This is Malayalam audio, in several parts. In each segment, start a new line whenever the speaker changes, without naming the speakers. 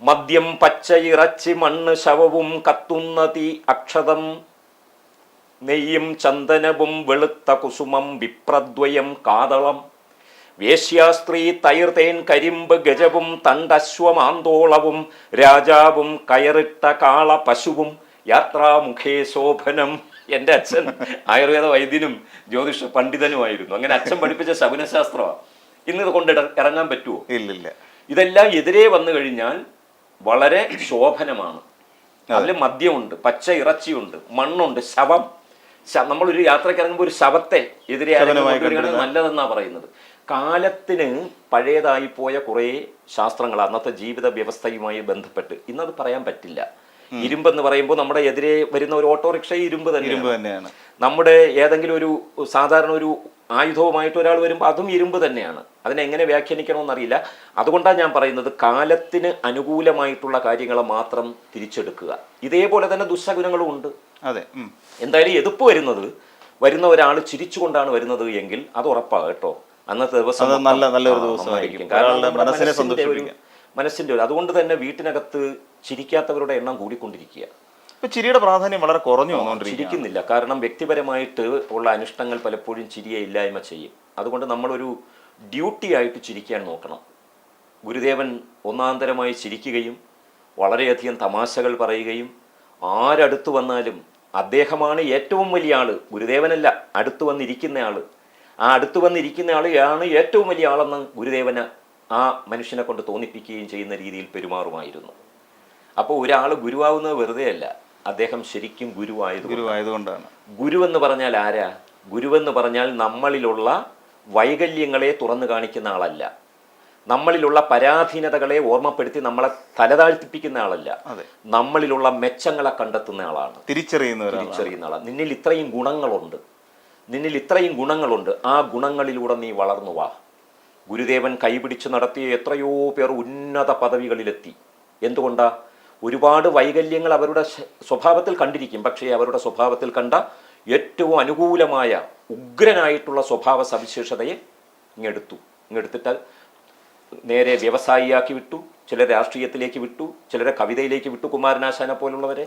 മദ്യം പച്ച ഇറച്ചി മണ്ണ് ശവവും കത്തുന്ന തീ അക്ഷതം നെയ്യും ചന്ദനവും വെളുത്ത കുസുമം വിപ്രദ്വയം കാതളം വേശ്യാസ്ത്രീ തൈർതേൻ കരിമ്പ് ഗജവും തണ്ടശ്വമാന്തോളവും രാജാവും കയറിട്ട കാള പശുവും യാത്രാമുഖേ ശോഭനം. എൻ്റെ അച്ഛൻ ആയുർവേദ വൈദ്യനും ജ്യോതിഷ പണ്ഡിതനുമായിരുന്നു. അങ്ങനെ അച്ഛൻ പഠിപ്പിച്ച ശകുനശാസ്ത്രമാണ്. ഇന്നത് കൊണ്ട് ഇറങ്ങാൻ പറ്റുമോ?
ഇല്ലില്ല.
ഇതെല്ലാം എതിരെ വന്നു കഴിഞ്ഞാൽ വളരെ ശോഭനമാണ്. അതിൽ മദ്യമുണ്ട്, പച്ച ഇറച്ചിയുണ്ട്, മണ്ണുണ്ട്, ശവം. നമ്മളൊരു യാത്രയ്ക്ക് ഇറങ്ങുമ്പോൾ ഒരു ശവത്തെ എതിരെ നല്ലതെന്നാ പറയുന്നത്. കാലത്തിന് പഴയതായി പോയ കുറേ ശാസ്ത്രങ്ങൾ അന്നത്തെ ജീവിത വ്യവസ്ഥയുമായി ബന്ധപ്പെട്ട് ഇന്നത് പറയാൻ പറ്റില്ല. ഇരുമ്പെന്ന് പറയുമ്പോൾ നമ്മുടെ എതിരെ വരുന്ന ഒരു ഓട്ടോറിക്ഷ ഇരുമ്പ് തന്നെയാണ്. നമ്മുടെ ഏതെങ്കിലും ഒരു സാധാരണ ഒരു ആയുധവുമായിട്ട് ഒരാൾ വരുമ്പോൾ അതും ഇരുമ്പ് തന്നെയാണ്. അതിനെങ്ങനെ വ്യാഖ്യാനിക്കണമെന്നറിയില്ല. അതുകൊണ്ടാണ് ഞാൻ പറയുന്നത്, കാലത്തിന് അനുകൂലമായിട്ടുള്ള കാര്യങ്ങളെ മാത്രം തിരിച്ചെടുക്കുക. ഇതേപോലെ തന്നെ ദുസ്സഗുണങ്ങളും ഉണ്ട്.
അതെ,
എന്തായാലും എതിർപ്പ് വരുന്ന ഒരാൾ ചിരിച്ചുകൊണ്ടാണ് വരുന്നത് എങ്കിൽ അത് ഉറപ്പാണ് കേട്ടോ. അന്നത്തെ ദിവസം
നല്ലൊരു ദിവസമായിരിക്കും.
മനസ്സിന്റെ ഒരു അതുകൊണ്ട് തന്നെ വീട്ടിനകത്ത് ചിരിക്കാത്തവരുടെ എണ്ണം കൂടിക്കൊണ്ടിരിക്കുക.
ചിരിയുടെ പ്രാധാന്യം വളരെ കുറഞ്ഞു
ചിരിക്കുന്നില്ല. കാരണം വ്യക്തിപരമായിട്ട് ഉള്ള അനിഷ്ടങ്ങൾ പലപ്പോഴും ചിരിയെ ഇല്ലായ്മ ചെയ്യും. അതുകൊണ്ട് നമ്മളൊരു ഡ്യൂട്ടി ആയിട്ട് ചിരിക്കാൻ നോക്കണം. ഗുരുദേവൻ ഒന്നാന്തരമായി ചിരിക്കുകയും വളരെയധികം തമാശകൾ പറയുകയും ആരടുത്തു വന്നാലും അദ്ദേഹമാണ് ഏറ്റവും വലിയ ആള്, ഗുരുദേവനല്ല, അടുത്തു വന്നിരിക്കുന്ന ആള്. ആ അടുത്തു വന്നിരിക്കുന്ന ആളാണ് ഏറ്റവും വലിയ ആളെന്ന് ഗുരുദേവന് ആ മനുഷ്യനെ കൊണ്ട് തോന്നിപ്പിക്കുകയും ചെയ്യുന്ന രീതിയിൽ പെരുമാറുമായിരുന്നു. അപ്പോൾ ഒരാൾ ഗുരുവാകുന്നത് വെറുതെ അല്ല, അദ്ദേഹം ശരിക്കും ഗുരുവായതുകൊണ്ടാണ്. ഗുരുവെന്ന് പറഞ്ഞാൽ ആരാ? ഗുരുവെന്ന് പറഞ്ഞാൽ നമ്മളിലുള്ള വൈകല്യങ്ങളെ തുറന്നു കാണിക്കുന്ന ആളല്ല, നമ്മളിലുള്ള പരാധീനതകളെ ഓർമ്മപ്പെടുത്തി നമ്മളെ തലതാഴ്ത്തിപ്പിക്കുന്ന ആളല്ല, നമ്മളിലുള്ള മെച്ചങ്ങളെ കണ്ടെത്തുന്ന ആളാണ്, തിരിച്ചറിയുന്ന ആളാണ്. നിന്നിൽ ഇത്രയും ഗുണങ്ങളുണ്ട്, ആ ഗുണങ്ങളിലൂടെ നീ വളർന്നു വാ. ഗുരുദേവൻ കൈപിടിച്ച് നടത്തിയ എത്രയോ പേർ ഉന്നത പദവികളിലെത്തി. എന്തുകൊണ്ടാ? ഒരുപാട് വൈകല്യങ്ങൾ അവരുടെ സ്വഭാവത്തിൽ കണ്ടിരിക്കും, പക്ഷേ അവരുടെ സ്വഭാവത്തിൽ കണ്ട ഏറ്റവും അനുകൂലമായ ഉഗ്രനായിട്ടുള്ള സ്വഭാവ സവിശേഷതയെ ഇങ്ങെടുത്തിട്ട് നേരെ വ്യവസായിയാക്കി വിട്ടു, ചിലരെ രാഷ്ട്രീയത്തിലേക്ക് വിട്ടു, ചിലരെ കവിതയിലേക്ക് വിട്ടു, കുമാരനാശാനെ പോലുള്ളവരെ.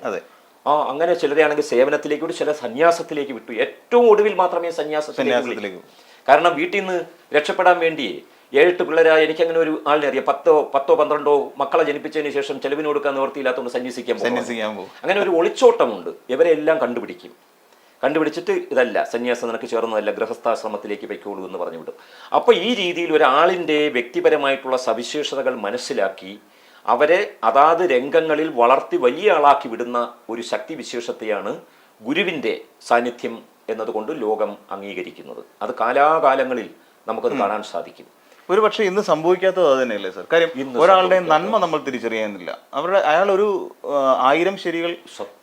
അങ്ങനെ ചിലരെയാണെങ്കിൽ സേവനത്തിലേക്ക് വിട്ടു, ചില സന്യാസത്തിലേക്ക് വിട്ടു. ഏറ്റവും ഒടുവിൽ മാത്രമേ സന്യാസത്തിലേക്ക്. കാരണം വീട്ടിൽ നിന്ന് രക്ഷപ്പെടാൻ വേണ്ടി 7 പിള്ളേരായ എനിക്കങ്ങനെ ഒരു ആളിനെ അറിയാം. 10 12 മക്കളെ ജനിപ്പിച്ചതിന് ശേഷം ചെലവിന് കൊടുക്കാൻ നിവർത്തിയില്ലാത്തതുകൊണ്ട് സന്യസിക്കാൻ പോകും. അങ്ങനെ ഒരു ഒളിച്ചോട്ടമുണ്ട്. ഇവരെ എല്ലാം കണ്ടുപിടിച്ചിട്ട് ഇതല്ല, സന്യാസം നിനക്ക് ചേർന്നതല്ല, ഗൃഹസ്ഥാശ്രമത്തിലേക്ക് വയ്ക്കോളൂ എന്ന് പറഞ്ഞു വിടും. അപ്പോൾ ഈ രീതിയിൽ ഒരാളിൻ്റെ വ്യക്തിപരമായിട്ടുള്ള സവിശേഷതകൾ മനസ്സിലാക്കി അവരെ അതാത് രംഗങ്ങളിൽ വളർത്തി വലിയ ആളാക്കി വിടുന്ന ഒരു ശക്തിവിശേഷത്തെയാണ് ഗുരുവിൻ്റെ സാന്നിധ്യം എന്നതുകൊണ്ട് ലോകം അംഗീകരിക്കുന്നത്. അത് കാലാകാലങ്ങളിൽ നമുക്കത് കാണാൻ സാധിക്കും.
ഒരു പക്ഷേ ഇന്ന് സംഭവിക്കാത്തത് അത് തന്നെയല്ലേ സാർ? കാര്യം ഒരാളുടെ നന്മ നമ്മൾ തിരിച്ചറിയാനില്ല. അയാൾ ഒരു 1000 ശരികൾ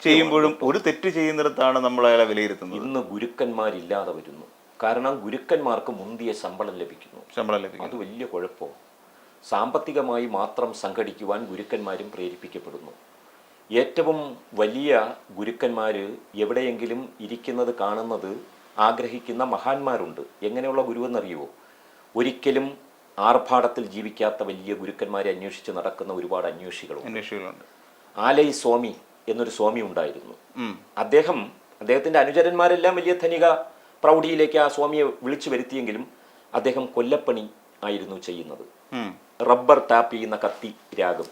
ചെയ്യുമ്പോഴും ഒരു തെറ്റ് ചെയ്യുന്നിടത്താണ് നമ്മൾ അയാളെ വിലയിരുത്തുന്നത്.
ഇന്ന് ഗുരുക്കന്മാരില്ലാതെ വരുന്നു. കാരണം ഗുരുക്കന്മാർക്ക് മുന്തിയ ശമ്പളം ലഭിക്കുന്നു. അത് വലിയ കുഴപ്പമോ? സാമ്പത്തികമായി മാത്രം സംഘടിക്കുവാൻ ഗുരുക്കന്മാരും പ്രേരിപ്പിക്കപ്പെടുന്നു. ഏറ്റവും വലിയ ഗുരുക്കന്മാർ എവിടെയെങ്കിലും ഇരിക്കുന്നത് കാണുന്നത് ആഗ്രഹിക്കുന്ന മഹാന്മാരുണ്ട്. എങ്ങനെയുള്ള ഗുരുവെന്നറിയുമോ? ഒരിക്കലും ആർഭാടത്തിൽ ജീവിക്കാത്ത വലിയ ഗുരുക്കന്മാരെ അന്വേഷിച്ച് നടക്കുന്ന ഒരുപാട് അന്വേഷികളുണ്ട്. ആലൈ സ്വാമി എന്നൊരു സ്വാമി ഉണ്ടായിരുന്നു. അദ്ദേഹത്തിന്റെ അനുചരന്മാരെല്ലാം വലിയ ധനിക പ്രൗഢിയിലേക്ക് ആ സ്വാമിയെ വിളിച്ചു വരുത്തിയെങ്കിലും അദ്ദേഹം കൊല്ലപ്പണി ആയിരുന്നു ചെയ്യുന്നത്. റബ്ബർ ടാപ്പ് ചെയ്യുന്ന കത്തി രാഗം,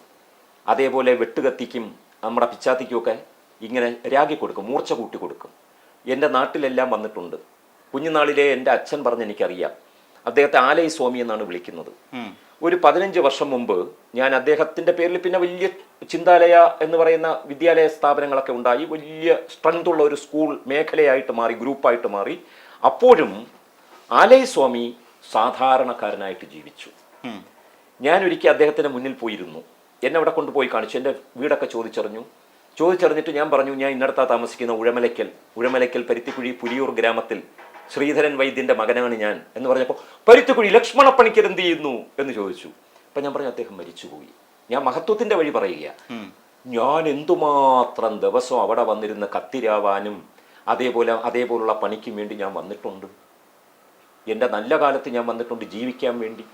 അതേപോലെ വെട്ടുകത്തിക്കും നമ്മുടെ പിച്ചാത്തിക്കുമൊക്കെ ഇങ്ങനെ രാഗി കൊടുക്കും, മൂർച്ച കൂട്ടി കൊടുക്കും. എൻ്റെ നാട്ടിലെല്ലാം വന്നിട്ടുണ്ട്. കുഞ്ഞുനാളിലെ എൻ്റെ അച്ഛൻ പറഞ്ഞ് എനിക്കറിയാം. അദ്ദേഹത്തെ ആലൈ സ്വാമി എന്നാണ് വിളിക്കുന്നത്. ഒരു 15 വർഷം മുമ്പ് ഞാൻ അദ്ദേഹത്തിൻ്റെ പേരിൽ പിന്നെ വലിയ ചിന്താലയ എന്ന് പറയുന്ന വിദ്യാലയ സ്ഥാപനങ്ങളൊക്കെ ഉണ്ടായി. വലിയ സ്ട്രെങ്ത് ഉള്ള ഒരു സ്കൂൾ മേഖലയായിട്ട് മാറി, ഗ്രൂപ്പായിട്ട് മാറി. അപ്പോഴും ആലൈ സ്വാമി സാധാരണക്കാരനായിട്ട് ജീവിച്ചു. ഞാൻ ഒരിക്കൽ അദ്ദേഹത്തിൻ്റെ മുന്നിൽ പോയിരുന്നു. എന്നെ അവിടെ കൊണ്ടുപോയി കാണിച്ചു. എൻ്റെ വീടൊക്കെ ചോദിച്ചറിഞ്ഞിട്ട് ഞാൻ പറഞ്ഞു, ഞാൻ ഇന്നടത്താ താമസിക്കുന്ന ഉഴമലയ്ക്കൽ പരുത്തിക്കുഴി പുലിയൂർ ഗ്രാമത്തിൽ ശ്രീധരൻ വൈദ്യൻ്റെ മകനാണ് ഞാൻ എന്ന് പറഞ്ഞപ്പോൾ, പരുത്തിക്കുഴി ലക്ഷ്മണപ്പണിക്കർ എന്ത് ചെയ്യുന്നു എന്ന് ചോദിച്ചു. അപ്പം ഞാൻ പറഞ്ഞു, അദ്ദേഹം മരിച്ചുപോയി. ഞാൻ മഹത്വത്തിൻ്റെ വഴി പറയുക. ഞാൻ എന്തുമാത്രം ദിവസം അവിടെ വന്നിരുന്ന കത്തിരാവാനും അതേപോലുള്ള പണിക്കും വേണ്ടി ഞാൻ വന്നിട്ടുണ്ട്. എൻ്റെ നല്ല കാലത്ത് ഞാൻ വന്നിട്ടുണ്ട് ജീവിക്കാൻ വേണ്ടി.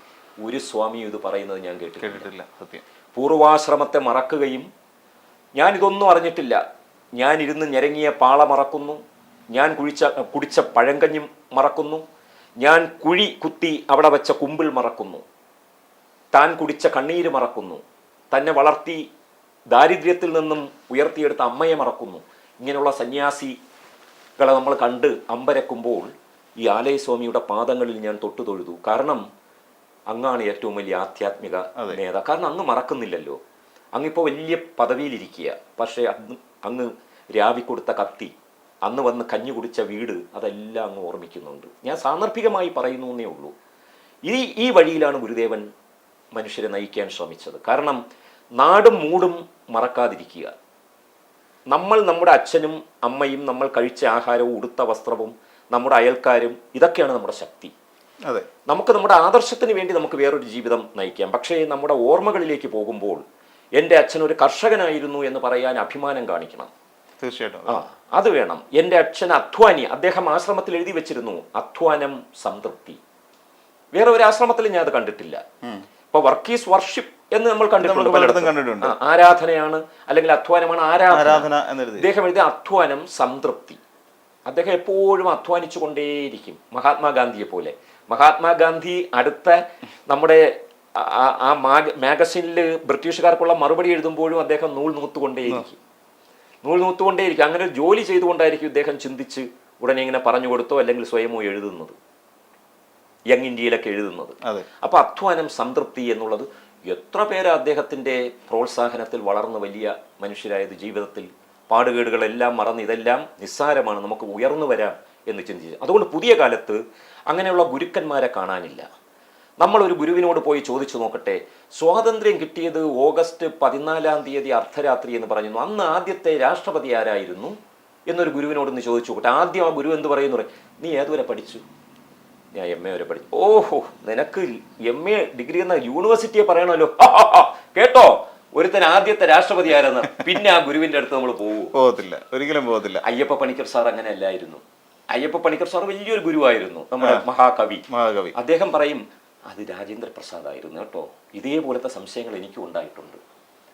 ഒരു സ്വാമിയും ഇത് പറയുന്നത് ഞാൻ കേട്ടിട്ടില്ല. സത്യം. പൂർവാശ്രമത്തെ മറക്കുകയും ഞാനിതൊന്നും അറിഞ്ഞിട്ടില്ല, ഞാൻ ഇരുന്ന് ഞെരങ്ങിയ പാള മറക്കുന്നു, ഞാൻ കുടിച്ച പഴങ്കഞ്ഞി മറക്കുന്നു, ഞാൻ കുഴി കുത്തി അവിടെ വെച്ച കുമ്പിൾ മറക്കുന്നു, താൻ കുടിച്ച കണ്ണീര് മറക്കുന്നു, തന്നെ വളർത്തി ദാരിദ്ര്യത്തിൽ നിന്നും ഉയർത്തിയെടുത്ത അമ്മയെ മറക്കുന്നു. ഇങ്ങനെയുള്ള സന്യാസികളെ നമ്മൾ കണ്ട് അമ്പരക്കുമ്പോൾ ഈ ആലയസ്വാമിയുടെ പാദങ്ങളിൽ ഞാൻ തൊട്ടു തൊഴുതു. കാരണം അങ്ങാണ് ഏറ്റവും വലിയ ആധ്യാത്മിക നേതാ. കാരണം അങ്ങ് മറക്കുന്നില്ലല്ലോ. അങ്ങിപ്പോൾ വലിയ പദവിയിലിരിക്കുക, പക്ഷേ അങ്ങ് രാവി കൊടുത്ത കത്തി, അന്ന് വന്ന് കഞ്ഞി കുടിച്ച വീട്, അതെല്ലാം അങ്ങ് ഓർമ്മിക്കുന്നുണ്ട്. ഞാൻ സാന്ദർഭികമായി പറയുന്നു എന്നേ ഉള്ളൂ. ഈ വഴിയിലാണ് ഗുരുദേവൻ മനുഷ്യരെ നയിക്കാൻ ശ്രമിച്ചത്. കാരണം നാടും മൂടും മറക്കാതിരിക്കുക. നമ്മൾ നമ്മുടെ അച്ഛനും അമ്മയും നമ്മൾ കഴിച്ച ആഹാരവും ഉടുത്ത വസ്ത്രവും നമ്മുടെ അയൽക്കാരും, ഇതൊക്കെയാണ് നമ്മുടെ ശക്തി.
അതെ,
നമുക്ക് നമ്മുടെ ആദർശത്തിന് വേണ്ടി നമുക്ക് വേറൊരു ജീവിതം നയിക്കാം. പക്ഷേ നമ്മുടെ ഓർമ്മകളിലേക്ക് പോകുമ്പോൾ എൻ്റെ അച്ഛൻ ഒരു കർഷകനായിരുന്നു എന്ന് പറയാൻ അഭിമാനം കാണിക്കണം.
തീർച്ചയായിട്ടും
അത് വേണം. എൻ്റെ അച്ഛൻ അധ്വാനി, അദ്ദേഹം ആശ്രമത്തിൽ എഴുതി വെച്ചിരുന്നു, അധ്വാനം സംതൃപ്തി. വേറെ ഒരു ആശ്രമത്തിലും ഞാൻ അത് കണ്ടിട്ടില്ല. ഇപ്പൊ വർക്ക് ഈസ് വർഷിപ്പ് എന്ന് നമ്മൾ കണ്ടിട്ടുണ്ട്. ആരാധനയാണ് അല്ലെങ്കിൽ അധ്വാനമാണ് ആരാധന. അദ്ദേഹം എഴുതിയ അധ്വാനം സംതൃപ്തി. അദ്ദേഹം എപ്പോഴും അധ്വാനിച്ചു കൊണ്ടേയിരിക്കും, മഹാത്മാഗാന്ധിയെ പോലെ. മഹാത്മാഗാന്ധി അടുത്ത നമ്മുടെ ആ മാഗസിനിൽ ബ്രിട്ടീഷുകാർക്കുള്ള മറുപടി എഴുതുമ്പോഴും അദ്ദേഹം നൂൽ നൂത്തുകൊണ്ടേയിരിക്കും. അങ്ങനെ ഒരു ജോലി ചെയ്തുകൊണ്ടായിരിക്കും ഇദ്ദേഹം ചിന്തിച്ച് ഉടനെ ഇങ്ങനെ പറഞ്ഞു കൊടുത്തോ അല്ലെങ്കിൽ സ്വയമോ എഴുതുന്നത്, യങ് ഇന്ത്യയിലൊക്കെ എഴുതുന്നത്. അപ്പൊ അധ്വാനം സംതൃപ്തി എന്നുള്ളത് എത്ര പേര് അദ്ദേഹത്തിന്റെ പ്രോത്സാഹനത്തിൽ വളർന്ന് വലിയ മനുഷ്യരായത്, ജീവിതത്തിൽ പാടുകേടുകളെല്ലാം മറന്ന് ഇതെല്ലാം നിസ്സാരമാണ്, നമുക്ക് ഉയർന്നു വരാം എന്ന് ചിന്തിച്ചു. അതുകൊണ്ട് പുതിയ കാലത്ത് അങ്ങനെയുള്ള ഗുരുക്കന്മാരെ കാണാനില്ല. നമ്മളൊരു ഗുരുവിനോട് പോയി ചോദിച്ചു നോക്കട്ടെ, സ്വാതന്ത്ര്യം കിട്ടിയത് ഓഗസ്റ്റ് 14 അർദ്ധരാത്രി എന്ന് പറയുന്നു, അന്ന് ആദ്യത്തെ രാഷ്ട്രപതി ആരായിരുന്നു എന്നൊരു ഗുരുവിനോടൊന്ന് ചോദിച്ചു നോക്കട്ടെ. ആദ്യം ആ ഗുരു എന്ത് പറയുന്നു? നീ ഏതുവരെ പഠിച്ചു? ഞാൻ MA വരെ പഠിച്ചു. ഓഹോ, നിനക്ക് MA ഡിഗ്രി എന്ന യൂണിവേഴ്സിറ്റിയെ പറയണമല്ലോ. കേട്ടോ, ഒരുത്തൻ ആദ്യത്തെ രാഷ്ട്രപതി ആരെന്ന്. പിന്നെ ആ ഗുരുവിന്റെ അടുത്ത് നമ്മൾ
പോകത്തില്ല, ഒരിക്കലും പോകത്തില്ല.
അയ്യപ്പ പണിക്കർ സാർ അങ്ങനെ അല്ലായിരുന്നു. അയ്യപ്പ പണിക്കർ സാർ വലിയൊരു ഗുരുവായിരുന്നു, നമ്മുടെ മഹാകവി. അദ്ദേഹം പറയും, അത് രാജേന്ദ്ര പ്രസാദ് ആയിരുന്നു കേട്ടോ. ഇതേപോലത്തെ സംശയങ്ങൾ എനിക്കും ഉണ്ടായിട്ടുണ്ട്,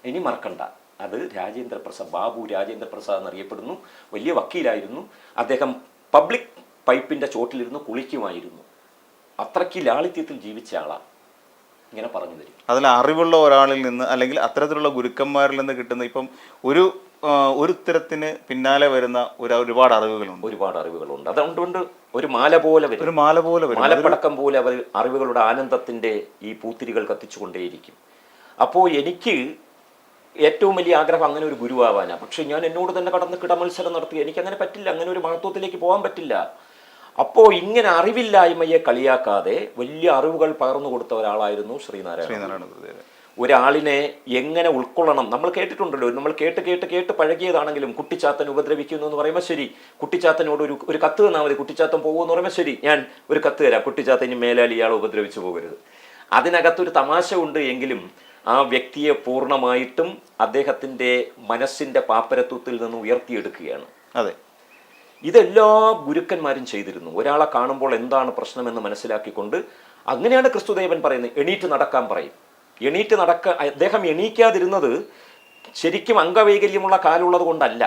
ഇനി മറക്കണ്ട. അത് രാജേന്ദ്ര പ്രസാദ്, ബാബു രാജേന്ദ്ര പ്രസാദ് എന്നറിയപ്പെടുന്നു. വലിയ വക്കീലായിരുന്നു. അദ്ദേഹം പബ്ലിക് പൈപ്പിന്റെ ചോട്ടിലിരുന്ന് കുളിക്കുമായിരുന്നു. അത്രയ്ക്ക് ലാളിത്യത്തിൽ ജീവിച്ച ആളാണ്. ഇങ്ങനെ പറഞ്ഞു തരും.
അതിൽ അറിവുള്ള ഒരാളിൽ നിന്ന് അല്ലെങ്കിൽ അത്തരത്തിലുള്ള ഗുരുക്കന്മാരിൽ നിന്ന് കിട്ടുന്ന ഇപ്പം ഒരു തരത്തിന് പിന്നാലെ വരുന്ന ഒരുപാട്
അറിവുകളുണ്ട്. അതുകൊണ്ട് ഒരു മാല പോലെ വരും, മാലപ്പടക്കം പോലെ അവർ അറിവുകളുടെ ആനന്ദത്തിന്റെ ഈ പൂത്തിരികൾ കത്തിച്ചുകൊണ്ടേയിരിക്കും. അപ്പോൾ എനിക്ക് ഏറ്റവും വലിയ ആഗ്രഹം അങ്ങനെ ഒരു ഗുരുവാവാനാണ്. പക്ഷെ ഞാൻ എന്നോട് തന്നെ കടന്ന് കിടമത്സരം നടത്തി. എനിക്കങ്ങനെ പറ്റില്ല, അങ്ങനെ ഒരു മഹത്വത്തിലേക്ക് പോകാൻ പറ്റില്ല. അപ്പോൾ ഇങ്ങനെ അറിവില്ലായ്മയെ കളിയാക്കാതെ വലിയ അറിവുകൾ പകർന്നു കൊടുത്ത ഒരാളായിരുന്നു ശ്രീനാരായണ. ഒരാളിനെ എങ്ങനെ ഉൾക്കൊള്ളണം നമ്മൾ കേട്ടിട്ടുണ്ടല്ലോ. നമ്മൾ കേട്ട് പഴകിയതാണെങ്കിലും കുട്ടിച്ചാത്തൻ ഉപദ്രവിക്കുന്നു എന്ന് പറയുമ്പോൾ ശരി, കുട്ടിച്ചാത്തനോട് ഒരു കത്ത് തന്നാൽ മതി, കുട്ടിച്ചാത്തൻ പോകുമെന്ന് പറയുമ്പോൾ ശരി, ഞാൻ ഒരു കത്ത് തരാം, കുട്ടിച്ചാത്തന് മേലാൽ ഇയാൾ ഉപദ്രവിച്ചു പോകരുത്. അതിനകത്തൊരു തമാശ ഉണ്ട് എങ്കിലും ആ വ്യക്തിയെ പൂർണ്ണമായിട്ടും അദ്ദേഹത്തിൻ്റെ മനസ്സിൻ്റെ പാപ്പരത്വത്തിൽ നിന്ന് ഉയർത്തിയെടുക്കുകയാണ്.
അതെ,
ഇതെല്ലാ ഗുരുക്കന്മാരും ചെയ്തിരുന്നു. ഒരാളെ കാണുമ്പോൾ എന്താണ് പ്രശ്നമെന്ന് മനസ്സിലാക്കിക്കൊണ്ട്, അങ്ങനെയാണ് ക്രിസ്തുദേവൻ പറയുന്നത്, എണീറ്റ് നടക്കാൻ പറയും. അദ്ദേഹം എണീക്കാതിരുന്നത് ശരിക്കും അംഗവൈകല്യമുള്ള കാലുള്ളത് കൊണ്ടല്ല,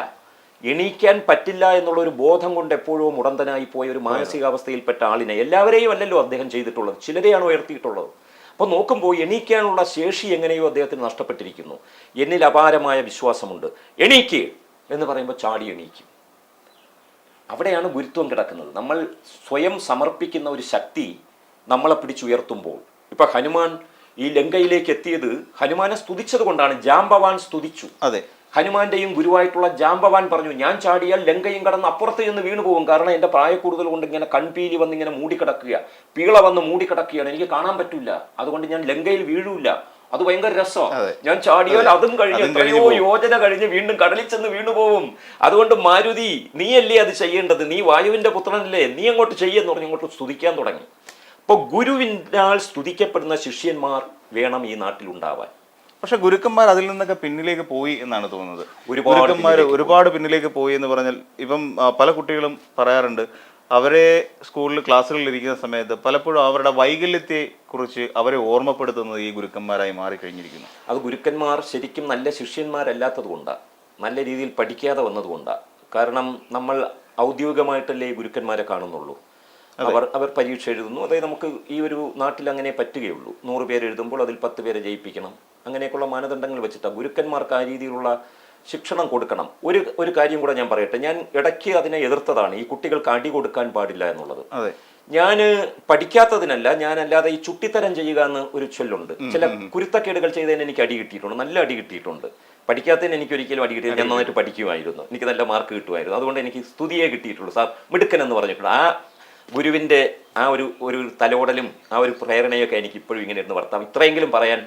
എണീക്കാൻ പറ്റില്ല എന്നുള്ളൊരു ബോധം കൊണ്ട് എപ്പോഴോ മുടന്തനായി പോയ ഒരു മാനസികാവസ്ഥയിൽപ്പെട്ട ആളിനെ, എല്ലാവരെയും അല്ലല്ലോ അദ്ദേഹം ചെയ്തിട്ടുള്ളത്, ചിലരെയാണ് ഉയർത്തിയിട്ടുള്ളത്. അപ്പോൾ നോക്കുമ്പോൾ എണീക്കാനുള്ള ശേഷി എങ്ങനെയോ അദ്ദേഹത്തിന് നഷ്ടപ്പെട്ടിരിക്കുന്നു. എന്നിൽ അപാരമായ വിശ്വാസമുണ്ട്, എണീക്ക് എന്ന് പറയുമ്പോൾ ചാടി എണീക്കും. അവിടെയാണ് ഗുരുത്വം കിടക്കുന്നത്. നമ്മൾ സ്വയം സമർപ്പിക്കുന്ന ഒരു ശക്തി നമ്മളെ പിടിച്ചുയർത്തുമ്പോൾ, ഇപ്പൊ ഹനുമാൻ ഈ ലങ്കയിലേക്ക് എത്തിയത് ഹനുമാനെ സ്തുതിച്ചത് കൊണ്ടാണ്. ജാംബവാൻ സ്തുതിച്ചു.
അതെ,
ഹനുമാന്റെയും ഗുരുവായിട്ടുള്ള ജാംബവാൻ പറഞ്ഞു, ഞാൻ ചാടിയാൽ ലങ്കയും കടന്ന് അപ്പുറത്ത് ചെന്ന് വീണു പോകും. കാരണം എൻ്റെ പ്രായക്കൂടുതൽ കൊണ്ട് ഇങ്ങനെ കൺപീലി വന്ന് ഇങ്ങനെ മൂടിക്കിടക്കുക, പീള വന്ന് മൂടിക്കിടക്കുകയാണ്, എനിക്ക് കാണാൻ പറ്റില്ല. അതുകൊണ്ട് ഞാൻ ലങ്കയിൽ വീഴൂല. അത് ഭയങ്കര രസമാണ്. ഞാൻ ചാടിയാൽ അതും കഴിഞ്ഞ് എത്രയോ യോജന കഴിഞ്ഞ് വീണ്ടും കടലിൽ ചെന്ന് വീണുപോകും. അതുകൊണ്ട് മാരുതി, നീയല്ലേ അത് ചെയ്യേണ്ടത്, നീ വായുവിന്റെ പുത്രനല്ലേ, നീ അങ്ങോട്ട് ചെയ്യെന്ന് പറഞ്ഞ് അങ്ങോട്ട് സ്തുതിക്കാൻ തുടങ്ങി. അപ്പോൾ ഗുരുവിനാൽ സ്തുതിക്കപ്പെടുന്ന ശിഷ്യന്മാർ വേണം ഈ നാട്ടിൽ ഉണ്ടാവാൻ.
പക്ഷെ ഗുരുക്കന്മാർ അതിൽ നിന്നൊക്കെ പിന്നിലേക്ക് പോയി എന്നാണ് തോന്നുന്നത്. ഗുരുക്കന്മാർ ഒരുപാട് പിന്നിലേക്ക് പോയി എന്ന് പറഞ്ഞാൽ, ഇപ്പം പല കുട്ടികളും പറയാറുണ്ട്, അവരെ സ്കൂളിൽ ക്ലാസ്സുകളിൽ ഇരിക്കുന്ന സമയത്ത് പലപ്പോഴും അവരുടെ വൈകല്യത്തെ കുറിച്ച് അവരെ ഓർമ്മപ്പെടുത്തുന്നത് ഈ ഗുരുക്കന്മാരായി മാറിക്കഴിഞ്ഞിരിക്കുന്നു.
അത് ഗുരുക്കന്മാർ ശരിക്കും നല്ല ശിഷ്യന്മാരല്ലാത്തത് കൊണ്ടാണ്, നല്ല രീതിയിൽ പഠിക്കാതെ വന്നതുകൊണ്ടാണ്. കാരണം നമ്മൾ ഔദ്യോഗികമായിട്ടല്ലേ ഈ ഗുരുക്കന്മാരെ കാണുന്നുള്ളൂ. അവർ പരീക്ഷ എഴുതുന്നു. അതായത് നമുക്ക് ഈ ഒരു നാട്ടിൽ അങ്ങനെ പറ്റുകയുള്ളൂ. 100 പേര് എഴുതുമ്പോൾ അതിൽ 10 പേരെ ജയിപ്പിക്കണം. അങ്ങനെയൊക്കെയുള്ള മാനദണ്ഡങ്ങൾ വെച്ചിട്ടാണ് ഗുരുക്കന്മാർക്ക് ആ രീതിയിലുള്ള ശിക്ഷണം കൊടുക്കണം. ഒരു കാര്യം കൂടെ ഞാൻ പറയട്ടെ. ഞാൻ ഇടയ്ക്ക് അതിനെ എതിർത്തതാണ്, ഈ കുട്ടികൾക്ക് അടി കൊടുക്കാൻ പാടില്ല എന്നുള്ളത്. ഞാൻ പഠിക്കാത്തതിനല്ല, ഞാനല്ലാതെ ഈ ചുട്ടിത്തരം ചെയ്യുക എന്ന് ഒരു ചൊല്ലുണ്ട്. ചില കുരുത്തക്കേടുകൾ ചെയ്തതിന് എനിക്ക് അടി കിട്ടിയിട്ടുണ്ട്, നല്ല അടി കിട്ടിയിട്ടുണ്ട്. പഠിക്കാത്തതിന് എനിക്ക് ഒരിക്കലും അടി കിട്ടിയില്ല. ഞാൻ നന്നായിട്ട് പഠിക്കുമായിരുന്നു, എനിക്ക് നല്ല മാർക്ക് കിട്ടുമായിരുന്നു. അതുകൊണ്ട് എനിക്ക് സ്തുതിയെ കിട്ടിയിട്ടുള്ളൂ. സാർ മിടുക്കൻ എന്ന് പറഞ്ഞിട്ടുണ്ട്. ആ ഗുരുവിൻ്റെ ആ ഒരു തലോടലും ആ ഒരു പ്രേരണയൊക്കെ എനിക്ക് ഇപ്പോഴും ഇങ്ങനെ ഇരുന്ന് വർത്താനം ഇത്രയെങ്കിലും പറയാൻ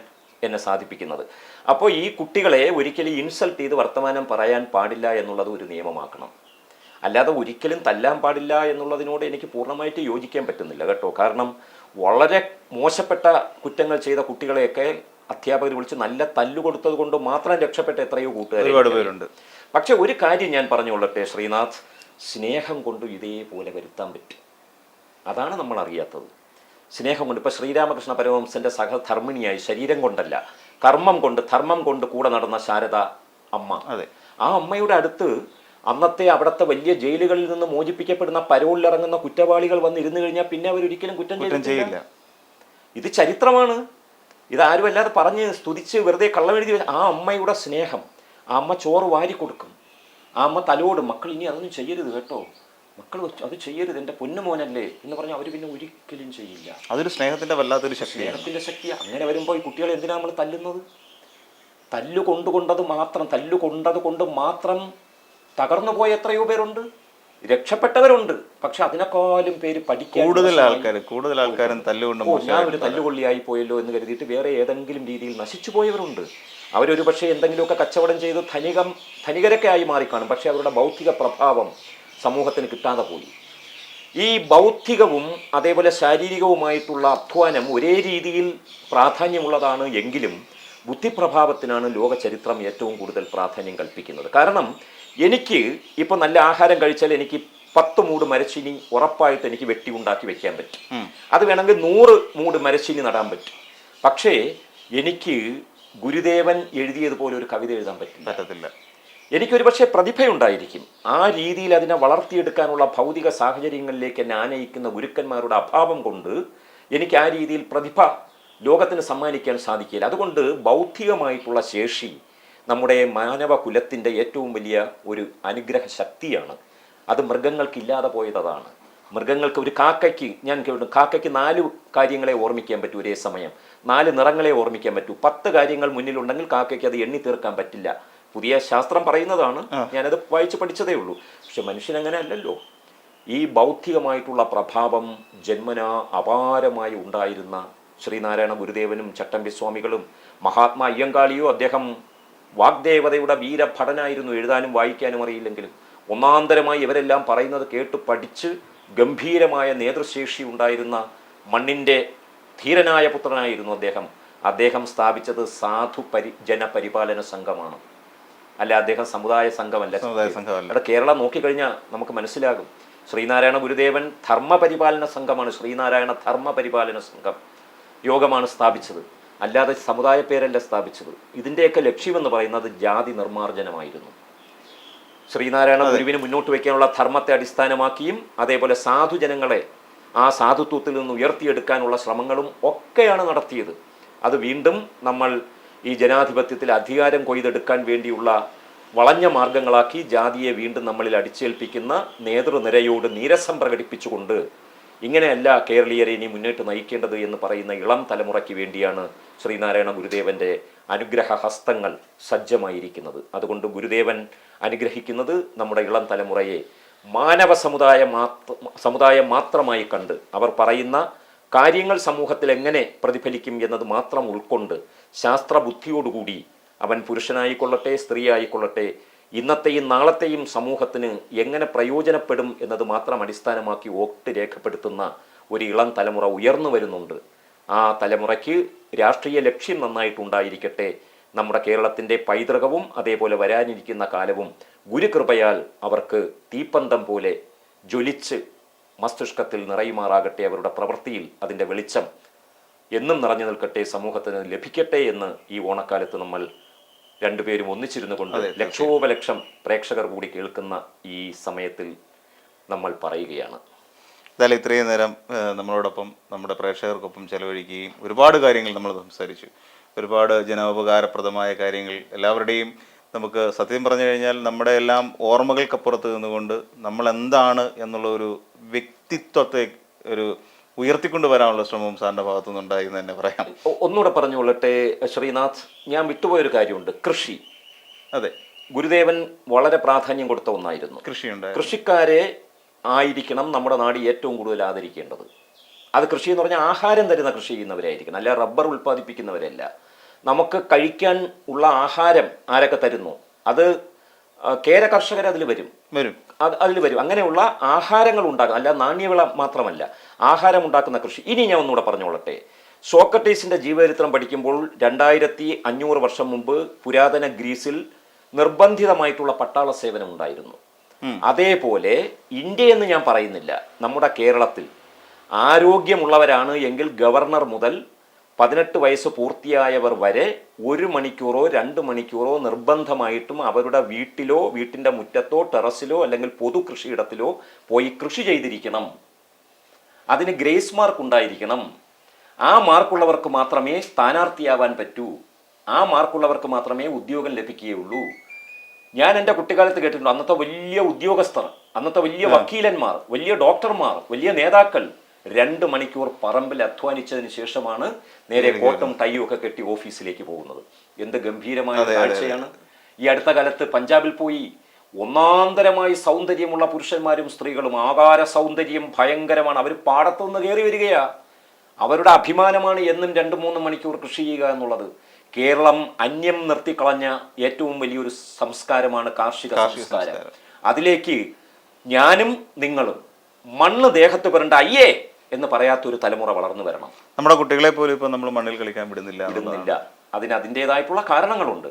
എന്നെ സാധിപ്പിക്കുന്നത്. അപ്പോൾ ഈ കുട്ടികളെ ഒരിക്കലും ഇൻസൾട്ട് ചെയ്ത് വർത്തമാനം പറയാൻ പാടില്ല എന്നുള്ളത് ഒരു നിയമമാക്കണം. അല്ലാതെ ഒരിക്കലും തല്ലാൻ പാടില്ല എന്നുള്ളതിനോട് എനിക്ക് പൂർണ്ണമായിട്ട് യോജിക്കാൻ പറ്റുന്നില്ല കേട്ടോ. കാരണം വളരെ മോശപ്പെട്ട കുറ്റങ്ങൾ ചെയ്ത കുട്ടികളെയൊക്കെ അധ്യാപകർ വിളിച്ച് നല്ല തല്ലു കൊടുത്തത് കൊണ്ട് മാത്രം രക്ഷപ്പെട്ട എത്രയോ കൂട്ടുകാരുണ്ട്. പക്ഷെ ഒരു കാര്യം ഞാൻ പറഞ്ഞുകൊള്ളട്ടെ ശ്രീനാഥ്, സ്നേഹം കൊണ്ട് ഇതേപോലെ വരുത്താൻ പറ്റും. അതാണ് നമ്മൾ അറിയാത്തത്. സ്നേഹം കൊണ്ട്. ഇപ്പം ശ്രീരാമകൃഷ്ണ പരമഹംസന്റെ സഹധർമ്മിണിയായി ശരീരം കൊണ്ടല്ല ധർമ്മം കൊണ്ട് കൂടെ നടന്ന ശാരദ അമ്മ. ആ അമ്മയുടെ അടുത്ത് അവിടുത്തെ വലിയ ജയിലുകളിൽ നിന്ന് മോചിപ്പിക്കപ്പെടുന്ന പരോളിലിറങ്ങുന്ന കുറ്റവാളികൾ വന്ന് ഇരുന്നു കഴിഞ്ഞാൽ പിന്നെ അവരൊരിക്കലും കുറ്റം ചെയ്യില്ല. ഇത് ചരിത്രമാണ്. ഇതാരും അല്ലാതെ പറഞ്ഞ് സ്തുതിച്ച് വെറുതെ കള്ളമെഴുതി. ആ അമ്മയുടെ സ്നേഹം. ആ അമ്മ ചോറ് വാരി കൊടുക്കും. ആ അമ്മ തലോടും, മക്കൾ ഇനി അതൊന്നും ചെയ്യരുത് കേട്ടോ, മക്കൾ അത് ചെയ്യരുത്, എൻ്റെ പൊന്നുമോനല്ലേ എന്ന് പറഞ്ഞാൽ അവർ പിന്നെ ഒരിക്കലും ചെയ്യില്ല.
അതൊരു സ്നേഹത്തിൻ്റെ വല്ലാത്തൊരു ശക്തി,
സ്നേഹത്തിൻ്റെ ശക്തിയാണ്. അങ്ങനെ വരുമ്പോൾ ഈ കുട്ടികളെ എന്തിനാ നമ്മൾ തല്ലുന്നത്? തല്ലുകൊണ്ടത് കൊണ്ട് മാത്രം തകർന്നു പോയ എത്രയോ പേരുണ്ട്, രക്ഷപ്പെട്ടവരുണ്ട്. പക്ഷെ അതിനേക്കാളും പേര് പഠിക്കാൻ
കൂടുതൽ ആൾക്കാരും തല്ലുകൊണ്ട്
ഞാൻ ഒരു തല്ലുകൊള്ളിയായി പോയല്ലോ എന്ന് കരുതിയിട്ട് വേറെ ഏതെങ്കിലും രീതിയിൽ നശിച്ചു പോയവരുണ്ട്. അവരൊരു പക്ഷേ എന്തെങ്കിലുമൊക്കെ കച്ചവടം ചെയ്ത് ധനികരൊക്കെ ആയി മാറിക്കാണും. പക്ഷെ അവരുടെ ബൗദ്ധിക പ്രഭാവം സമൂഹത്തിന് കിട്ടാതെ പോയി. ഈ ബൗദ്ധികവും അതേപോലെ ശാരീരികവുമായിട്ടുള്ള അധ്വാനം ഒരേ രീതിയിൽ പ്രാധാന്യമുള്ളതാണ് എങ്കിലും ബുദ്ധിപ്രഭാവത്തിനാണ് ലോക ചരിത്രം ഏറ്റവും കൂടുതൽ പ്രാധാന്യം കൽപ്പിക്കുന്നത്. കാരണം എനിക്ക് ഇപ്പം നല്ല ആഹാരം കഴിച്ചാൽ എനിക്ക് 10 മൂട് മരച്ചീനി ഉറപ്പായിട്ട് എനിക്ക് വെട്ടി ഉണ്ടാക്കി വെക്കാൻ പറ്റും. അത് വേണമെങ്കിൽ 100 മൂട് മരച്ചീനി നടാൻ പറ്റും. പക്ഷേ എനിക്ക് ഗുരുദേവൻ എഴുതിയതുപോലെ ഒരു കവിത എഴുതാൻ പറ്റത്തില്ല. എനിക്കൊരു പക്ഷേ പ്രതിഭയുണ്ടായിരിക്കും. ആ രീതിയിൽ അതിനെ വളർത്തിയെടുക്കാനുള്ള ഭൗതിക സാഹചര്യങ്ങളിലേക്ക് എന്നെ ആനയിക്കുന്ന ഗുരുക്കന്മാരുടെ അഭാവം കൊണ്ട് എനിക്ക് ആ രീതിയിൽ പ്രതിഭ ലോകത്തിന് സമ്മാനിക്കാൻ സാധിക്കില്ല. അതുകൊണ്ട് ബൗദ്ധികമായിട്ടുള്ള ശേഷി നമ്മുടെ മാനവ കുലത്തിൻ്റെ ഏറ്റവും വലിയ ഒരു അനുഗ്രഹ ശക്തിയാണ്. അത് മൃഗങ്ങൾക്കില്ലാതെ പോയതാണ്. മൃഗങ്ങൾക്ക് ഒരു കാക്കയ്ക്ക് 4 കാര്യങ്ങളെ ഓർമ്മിക്കാൻ പറ്റൂ ഒരേ സമയം, 4 നിറങ്ങളെ ഓർമ്മിക്കാൻ പറ്റൂ. 10 കാര്യങ്ങൾ മുന്നിലുണ്ടെങ്കിൽ കാക്കയ്ക്ക് അത് എണ്ണി തീർക്കാൻ പറ്റില്ല. പുതിയ ശാസ്ത്രം പറയുന്നതാണ്, ഞാനത് വായിച്ച് പഠിച്ചതേ ഉള്ളൂ. പക്ഷെ മനുഷ്യനങ്ങനെ അല്ലല്ലോ. ഈ ബൗദ്ധികമായിട്ടുള്ള പ്രഭാവം ജന്മനാ അപാരമായി ഉണ്ടായിരുന്ന ശ്രീനാരായണ ഗുരുദേവനും ചട്ടമ്പിസ്വാമികളും മഹാത്മാ അയ്യങ്കാളിയോ അദ്ദേഹം വാഗ്ദേവതയുടെ വീരഭടനായിരുന്നു, എഴുതാനും വായിക്കാനും അറിയില്ലെങ്കിലും ഒന്നാന്തരമായി ഇവരെല്ലാം പറയുന്നത് കേട്ട് പഠിച്ച് ഗംഭീരമായ നേതൃശേഷി ഉണ്ടായിരുന്ന മണ്ണിൻ്റെ ധീരനായ പുത്രനായിരുന്നു അദ്ദേഹം സ്ഥാപിച്ചത് ജനപരിപാലന സംഘമാണ്. അല്ല, അദ്ദേഹം സമുദായ സംഘമല്ല. ഇവിടെ കേരളം നോക്കിക്കഴിഞ്ഞാൽ നമുക്ക് മനസ്സിലാകും. ശ്രീനാരായണ ഗുരുദേവൻ ധർമ്മപരിപാലന സംഘമാണ്. ശ്രീനാരായണ ധർമ്മപരിപാലന സംഘം യോഗമാണ് സ്ഥാപിച്ചത്, അല്ലാതെ സമുദായ പേരല്ല സ്ഥാപിച്ചത്. ഇതിൻ്റെയൊക്കെ ലക്ഷ്യമെന്ന് പറയുന്നത് ജാതി നിർമ്മാർജ്ജനമായിരുന്നു. ശ്രീനാരായണ ഗുരുവിന് മുന്നോട്ട് വയ്ക്കാനുള്ള ധർമ്മത്തെ അടിസ്ഥാനമാക്കിയും അതേപോലെ സാധുജനങ്ങളെ ആ സാധുത്വത്തിൽ നിന്ന് ഉയർത്തിയെടുക്കാനുള്ള ശ്രമങ്ങളും ഒക്കെയാണ് നടത്തിയത്. അത് വീണ്ടും നമ്മൾ ഈ ജനാധിപത്യത്തിൽ അധികാരം കൊയ്തെടുക്കാൻ വേണ്ടിയുള്ള വളഞ്ഞ മാർഗങ്ങളാക്കി ജാതിയെ വീണ്ടും നമ്മളിൽ അടിച്ചേൽപ്പിക്കുന്ന നേതൃനിരയോട് നീരസം പ്രകടിപ്പിച്ചുകൊണ്ട് ഇങ്ങനെയല്ല കേരളീയരെ ഇനി മുന്നോട്ട് നയിക്കേണ്ടത് എന്ന് പറയുന്ന ഇളം തലമുറയ്ക്ക് വേണ്ടിയാണ് ശ്രീനാരായണ ഗുരുദേവൻ്റെ അനുഗ്രഹ ഹസ്തങ്ങൾ സജ്ജമായിരിക്കുന്നത്. അതുകൊണ്ട് ഗുരുദേവൻ അനുഗ്രഹിക്കുന്നത് നമ്മുടെ ഇളം തലമുറയെ മാനവ സമുദായം മാത്രമായി കണ്ട് അവർ പറയുന്ന കാര്യങ്ങൾ സമൂഹത്തിൽ എങ്ങനെ പ്രതിഫലിക്കും എന്നത് മാത്രം ഉൾക്കൊണ്ട് ശാസ്ത്രബുദ്ധിയോടുകൂടി അവൻ പുരുഷനായിക്കൊള്ളട്ടെ സ്ത്രീ ആയിക്കൊള്ളട്ടെ ഇന്നത്തെയും നാളത്തെയും സമൂഹത്തിന് എങ്ങനെ പ്രയോജനപ്പെടും എന്നത് മാത്രം അടിസ്ഥാനമാക്കി വോട്ട് രേഖപ്പെടുത്തുന്ന ഒരു ഇളം തലമുറ ഉയർന്നു വരുന്നുണ്ട്. ആ തലമുറയ്ക്ക് രാഷ്ട്രീയ ലക്ഷ്യം നന്നായിട്ടുണ്ടായിരിക്കട്ടെ. നമ്മുടെ കേരളത്തിൻ്റെ പൈതൃകവും അതേപോലെ വരാനിരിക്കുന്ന കാലവും ഗുരുകൃപയാൽ അവർക്ക് തീപ്പന്തം പോലെ ജ്വലിച്ച് മസ്തിഷ്കത്തിൽ നിറയുമാറാകട്ടെ, അവരുടെ പ്രവൃത്തിയിൽ അതിൻ്റെ വെളിച്ചം എന്നും നിറഞ്ഞു നിൽക്കട്ടെ, സമൂഹത്തിന് ലഭിക്കട്ടെ എന്ന് ഈ ഓണക്കാലത്ത് നമ്മൾ രണ്ടുപേരും ഒന്നിച്ചിരുന്നു കൊണ്ട് ലക്ഷോപലക്ഷം പ്രേക്ഷകർ കൂടി കേൾക്കുന്ന ഈ സമയത്തിൽ നമ്മൾ പറയുകയാണ്.
എന്തായാലും ഇത്രയും നേരം നമ്മളോടൊപ്പം നമ്മുടെ പ്രേക്ഷകർക്കൊപ്പം ചെലവഴിക്കുകയും ഒരുപാട് കാര്യങ്ങൾ നമ്മൾ സംസാരിച്ചു. ഒരുപാട് ജനോപകാരപ്രദമായ കാര്യങ്ങൾ എല്ലാവരുടെയും നമുക്ക് സത്യം പറഞ്ഞു കഴിഞ്ഞാൽ നമ്മുടെ എല്ലാം ഓർമ്മകൾക്കപ്പുറത്ത് നിന്നുകൊണ്ട് നമ്മൾ എന്താണ് എന്നുള്ള ഒരു വ്യക്തിത്വത്തെ ഒരു ഉയർത്തിക്കൊണ്ടുവരാനുള്ള ശ്രമവും സാറിൻ്റെ ഭാഗത്തു നിന്നുണ്ടായി എന്ന് തന്നെ പറയാം.
ഒന്നുകൂടെ പറഞ്ഞുകൊള്ളട്ടെ ശ്രീനാഥ്, ഞാൻ വിട്ടുപോയൊരു കാര്യമുണ്ട്. കൃഷി.
അതെ,
ഗുരുദേവൻ വളരെ പ്രാധാന്യം കൊടുത്ത ഒന്നായിരുന്നു. കൃഷിക്കാരെ ആയിരിക്കണം നമ്മുടെ നാട് ഏറ്റവും കൂടുതൽ ആദരിക്കേണ്ടത്. അത് കൃഷി എന്ന് പറഞ്ഞാൽ ആഹാരം തരുന്ന കൃഷി ചെയ്യുന്നവരായിരിക്കണം, അല്ല റബ്ബർ ഉൽപ്പാദിപ്പിക്കുന്നവരല്ല. നമുക്ക് കഴിക്കാൻ ഉള്ള ആഹാരം ആരൊക്കെ തരുന്നു, അത് കേര കർഷകർ അതിൽ വരും. അങ്ങനെയുള്ള ആഹാരങ്ങൾ ഉണ്ടാക്കുന്ന, അല്ല നാണ്യവിള മാത്രമല്ല, ആഹാരം ഉണ്ടാക്കുന്ന കൃഷി. ഇനി ഞാൻ ഒന്നുകൂടെ പറഞ്ഞോളട്ടെ. സോക്രട്ടീസിന്റെ ജീവചരിത്രം പഠിക്കുമ്പോൾ 2500 വർഷം മുമ്പ് പുരാതന ഗ്രീസിൽ നിർബന്ധിതമായിട്ടുള്ള പട്ടാള സേവനം ഉണ്ടായിരുന്നു. അതേപോലെ ഇന്ത്യ എന്ന് ഞാൻ പറയുന്നില്ല, നമ്മുടെ കേരളത്തിൽ ആരോഗ്യമുള്ളവരാണ് എങ്കിൽ ഗവർണർ മുതൽ 18 വയസ്സ് പൂർത്തിയായവർ വരെ 1 മണിക്കൂറോ 2 മണിക്കൂറോ നിർബന്ധമായിട്ടും അവരുടെ വീട്ടിലോ വീട്ടിൻ്റെ മുറ്റത്തോ ടെറസിലോ അല്ലെങ്കിൽ പൊതു കൃഷിയിടത്തിലോ പോയി കൃഷി ചെയ്തിരിക്കണം. അതിന് ഗ്രേസ് മാർക്ക് ഉണ്ടായിരിക്കണം. ആ മാർക്കുള്ളവർക്ക് മാത്രമേ സ്ഥാനാർത്ഥിയാവാൻ പറ്റൂ. ആ മാർക്കുള്ളവർക്ക് മാത്രമേ ഉദ്യോഗം ലഭിക്കുകയുള്ളൂ. ഞാൻ എൻ്റെ കുട്ടിക്കാലത്ത് കേട്ടിട്ടുണ്ട്, അന്നത്തെ വലിയ ഉദ്യോഗസ്ഥർ, അന്നത്തെ വലിയ വക്കീലന്മാർ, വലിയ ഡോക്ടർമാർ, വലിയ നേതാക്കൾ 2 മണിക്കൂർ പറമ്പിൽ അധ്വാനിച്ചതിന് ശേഷമാണ് നേരെ കോട്ടും ടൈയും ഒക്കെ കെട്ടി ഓഫീസിലേക്ക് പോകുന്നത്. എന്ത് ഗംഭീരമായ കാഴ്ചയാണ്. ഈ അടുത്ത കാലത്ത് പഞ്ചാബിൽ പോയി, ഒന്നാന്തരമായി സൗന്ദര്യമുള്ള പുരുഷന്മാരും സ്ത്രീകളും, ആകാര സൗന്ദര്യം ഭയങ്കരമാണ്. അവർ പാടത്തുനിന്ന് കയറി വരികയാ. അവരുടെ അഭിമാനമാണ് എന്നും 2-3 മണിക്കൂർ കൃഷി ചെയ്യുക എന്നുള്ളത്. കേരളം അന്യം നിർത്തിക്കളഞ്ഞ ഏറ്റവും വലിയൊരു സംസ്കാരമാണ് കാർഷിക സംസ്കാരം. അതിലേക്ക് ഞാനും നിങ്ങളും മണ്ണ് ദേഹത്ത് പുരണ്ട അയ്യേ എന്ന് പറയാത്തൊരു തലമുറ വളർന്നു വരണം.
നമ്മുടെ കുട്ടികളെ പോലും ഇപ്പൊ നമ്മൾ മണ്ണിൽ കളിക്കാൻ വിടുന്നില്ല.
അതിന് അതിൻ്റെതായിട്ടുള്ള കാരണങ്ങളുണ്ട്.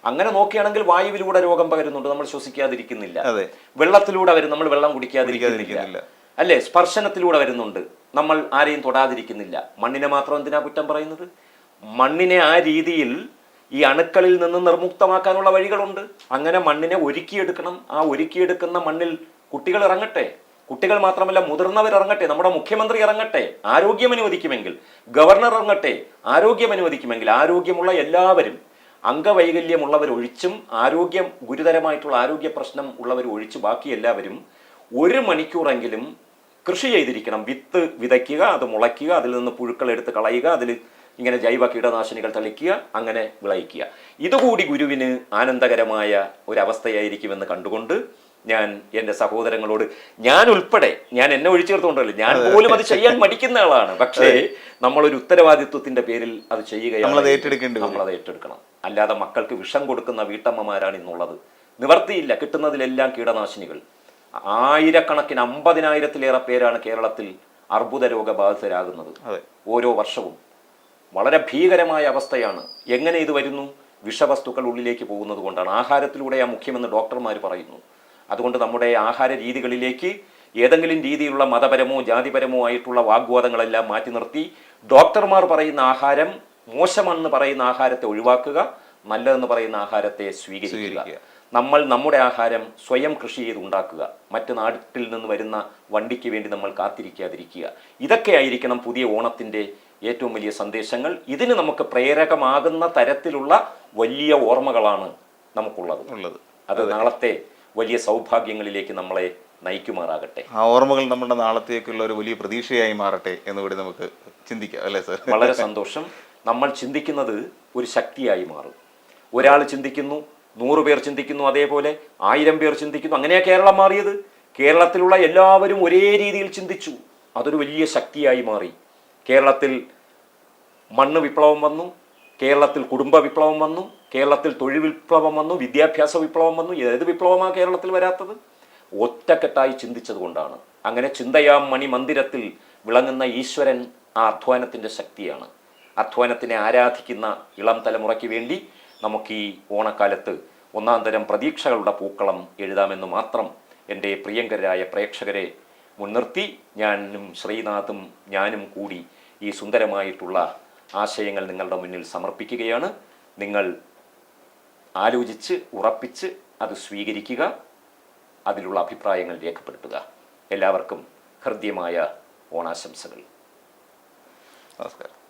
അങ്ങനെ നോക്കുകയാണെങ്കിൽ വായുവിലൂടെ രോഗം പകരുന്നുണ്ട്, നമ്മൾ ശ്വസിക്കാതിരിക്കുന്നില്ല. വെള്ളത്തിലൂടെ വരും, നമ്മൾ വെള്ളം കുടിക്കാതിരിക്കുന്നില്ല. അല്ലേ? സ്പർശനത്തിലൂടെ വരുന്നുണ്ട്, നമ്മൾ ആരെയും തൊടാതിരിക്കുന്നില്ല. മണ്ണിനെ മാത്രം എന്തിനാ കുറ്റം പറയുന്നത്? മണ്ണിനെ ആ രീതിയിൽ ഈ അണുക്കളിൽ നിന്ന് നിർമുക്തമാക്കാനുള്ള വഴികളുണ്ട്. അങ്ങനെ മണ്ണിനെ ഒരുക്കിയെടുക്കണം. ആ ഒരുക്കിയെടുക്കുന്ന മണ്ണിൽ കുട്ടികൾ ഇറങ്ങട്ടെ. കുട്ടികൾ മാത്രമല്ല, മുതിർന്നവർ ഇറങ്ങട്ടെ. നമ്മുടെ മുഖ്യമന്ത്രി ഇറങ്ങട്ടെ, ആരോഗ്യം അനുവദിക്കുമെങ്കിൽ. ഗവർണർ ഇറങ്ങട്ടെ, ആരോഗ്യം അനുവദിക്കുമെങ്കിൽ. ആരോഗ്യമുള്ള എല്ലാവരും, അംഗവൈകല്യമുള്ളവരൊഴിച്ചും ഗുരുതരമായിട്ടുള്ള ആരോഗ്യ പ്രശ്നം ഉള്ളവരൊഴിച്ച് ബാക്കി എല്ലാവരും 1 മണിക്കൂറെങ്കിലും കൃഷി ചെയ്തിരിക്കണം. വിത്ത് വിതയ്ക്കുക, അത് മുളയ്ക്കുക, അതിൽ നിന്ന് പുഴുക്കൾ എടുത്ത് കളയുക, അതിൽ ഇങ്ങനെ ജൈവ കീടനാശിനികൾ തളിക്കുക, അങ്ങനെ വിളയിക്കുക. ഇതുകൂടി ഗുരുവിന് ആനന്ദകരമായ ഒരവസ്ഥയായിരിക്കുമെന്ന് കണ്ടുകൊണ്ട് ഞാൻ എൻ്റെ സഹോദരങ്ങളോട്, ഞാൻ ഉൾപ്പെടെ, ഞാൻ എന്നെ ഒഴിച്ചേർത്തുകൊണ്ടല്ലോ, ഞാൻ പോലും അത് ചെയ്യാൻ മടിക്കുന്ന ആളാണ്. പക്ഷേ നമ്മളൊരു ഉത്തരവാദിത്വത്തിന്റെ പേരിൽ അത് ചെയ്യുകയാണ്. നമ്മളത് ഏറ്റെടുക്കണം. അല്ലാതെ മക്കൾക്ക് വിഷം കൊടുക്കുന്ന വീട്ടമ്മമാരാണ് ഇന്നുള്ളത്. നിവർത്തിയില്ല. കിട്ടുന്നതിലെല്ലാം കീടനാശിനികൾ. ആയിരക്കണക്കിന് 50,000-ലേറെ പേരാണ് കേരളത്തിൽ അർബുദ രോഗബാധിതരാകുന്നത് ഓരോ വർഷവും. വളരെ ഭീകരമായ അവസ്ഥയാണ്. എങ്ങനെ ഇത് വരുന്നു? വിഷവസ്തുക്കൾ ഉള്ളിലേക്ക് പോകുന്നത് കൊണ്ടാണ്. ആഹാരത്തിലൂടെ മുഖ്യമെന്ന് ഡോക്ടർമാർ പറയുന്നു. അതുകൊണ്ട് നമ്മുടെ ആഹാര രീതികളിലേക്ക് ഏതെങ്കിലും രീതിയിലുള്ള മതപരമോ ജാതിപരമോ ആയിട്ടുള്ള വാഗ്വാദങ്ങളെല്ലാം മാറ്റി നിർത്തി ഡോക്ടർമാർ പറയുന്ന ആഹാരം മോശമെന്ന് പറയുന്ന ആഹാരത്തെ ഒഴിവാക്കുക, നല്ലതെന്ന് പറയുന്ന ആഹാരത്തെ സ്വീകരിക്കുക. നമ്മൾ നമ്മുടെ ആഹാരം സ്വയം കൃഷി ചെയ്ത് ഉണ്ടാക്കുക. മറ്റു നാട്ടിൽ നിന്ന് വരുന്ന വണ്ടിക്ക് വേണ്ടി നമ്മൾ കാത്തിരിക്കാതിരിക്കുക. ഇതൊക്കെ ആയിരിക്കണം പുതിയ ഓണത്തിൻ്റെ ഏറ്റവും വലിയ സന്ദേശങ്ങൾ. ഇതിന് നമുക്ക് പ്രേരകമാകുന്ന തരത്തിലുള്ള വലിയ ഓർമ്മകളാണ് നമുക്കുള്ളത്. അത് നാളത്തെ വലിയ സൗഭാഗ്യങ്ങളിലേക്ക് നമ്മളെ നയിക്കുമാറാകട്ടെ.
ആ ഓർമ്മകൾ നമ്മുടെ നാളത്തേക്കുള്ള ഒരു വലിയ പ്രതീക്ഷയായി മാറട്ടെ എന്നുകൂടി നമുക്ക് ചിന്തിക്കാം, അല്ലേ സാർ?
വളരെ സന്തോഷം. നമ്മൾ ചിന്തിക്കുന്നത് ഒരു ശക്തിയായി മാറും. ഒരാൾ ചിന്തിക്കുന്നു, 100 പേർ ചിന്തിക്കുന്നു, അതേപോലെ 1000 പേർ ചിന്തിക്കുന്നു. അങ്ങനെയാ കേരളം മാറിയത്. കേരളത്തിലുള്ള എല്ലാവരും ഒരേ രീതിയിൽ ചിന്തിച്ചു. അതൊരു വലിയ ശക്തിയായി മാറി. കേരളത്തിൽ മണ്ണ് വിപ്ലവം വന്നു, കേരളത്തിൽ കുടുംബ വിപ്ലവം വന്നു, കേരളത്തിൽ തൊഴിൽ വിപ്ലവം വന്നു, വിദ്യാഭ്യാസ വിപ്ലവം വന്നു. ഏത് വിപ്ലവമാണ് കേരളത്തിൽ വരാത്തത്? ഒറ്റക്കെട്ടായി ചിന്തിച്ചത് കൊണ്ടാണ്. അങ്ങനെ ചിന്തയാം മണിമന്ദിരത്തിൽ വിളങ്ങുന്ന ഈശ്വരൻ ആ അധ്വാനത്തിൻ്റെ ശക്തിയാണ്. അധ്വാനത്തിനെ ആരാധിക്കുന്ന ഇളം തലമുറയ്ക്ക് വേണ്ടി നമുക്ക് ഈ ഓണക്കാലത്ത് ഒന്നാം തരം പ്രതീക്ഷകളുടെ പൂക്കളം എഴുതാമെന്ന് മാത്രം എൻ്റെ പ്രിയങ്കരായ പ്രേക്ഷകരെ മുൻനിർത്തി ഞാനും ശ്രീനാഥും ഞാനും കൂടി ഈ സുന്ദരമായിട്ടുള്ള ആശയങ്ങൾ നിങ്ങളുടെ മുന്നിൽ സമർപ്പിക്കുകയാണ്. നിങ്ങൾ ആലോചിച്ച് ഉറപ്പിച്ച് അത് സ്വീകരിക്കുക, അതിലുള്ള അഭിപ്രായങ്ങൾ രേഖപ്പെടുത്തുക. എല്ലാവർക്കും ഹൃദ്യമായ ഓണാശംസകൾ.
നമസ്കാരം.